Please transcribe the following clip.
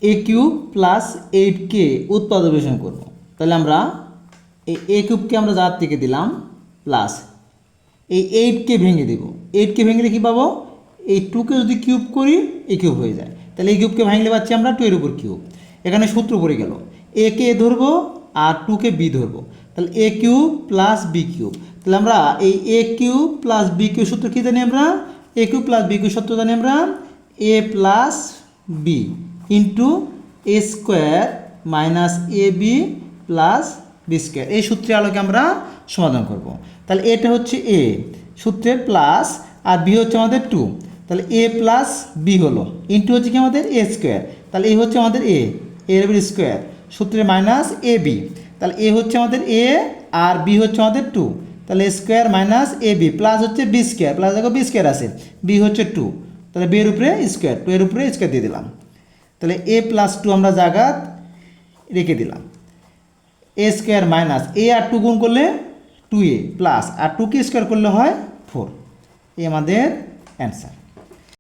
এ cube plus 8কে উৎপাদক বিশ্লেষণ করব। তাহলে আমরা এই এ কিউবকে আমরা যার থেকে দিলাম প্লাস এই 8কে ভেঙে দেব। 8কে ভেঙে কী পাবো? এই 2কে যদি কিউব করি এ কিউব হয়ে যায়, তাহলে এই কিউবকে ভাঙলে পাচ্ছি আমরা 2 এর উপর কিউব। এখানে সূত্র পড়ে গেল, একে এ ধরবো আর 2কে বি ধরবো, তাহলে এ কিউব প্লাস বি কিউব। তাহলে আমরা এই এ কিউব প্লাস বি কিউব সূত্র কী জানি আমরা? এ কিউব প্লাস বি কিউব সূত্র জানি আমরা এ plus B into A square minus A B plus B square. এই সূত্রের আলোকে আমরা সমাধান করব। তাহলে এটা হচ্ছে এ সূত্রের প্লাস, আর বি হচ্ছে আমাদের 2, তাহলে এ প্লাস বি হলো ইন্টু হচ্ছে কি আমাদের এ স্কোয়ার, তাহলে এই হচ্ছে আমাদের এর স্কোয়ার সূত্রের মাইনাস এ বি, তাহলে এ হচ্ছে আমাদের এ আর বি হচ্ছে আমাদের 2, তাহলে square minus A B plus হচ্ছে বি স্কোয়ার, প্লাস দেখো বি স্কোয়ার আছে, বি হচ্ছে 2, তাহলে বি এর উপরে স্কোয়ার, 2 এর উপরে স্কোয়ার দিয়ে দিলাম, তাহলে এ প্লাস 2 আমরা জায়গাত রেখে দিলাম। এ স্কোয়ার মাইনাস এ আর 2 গুণ করলে 2a প্লাস আর 2কে স্কোয়ার করলে হয় 4, এই আমাদের অ্যান্সার।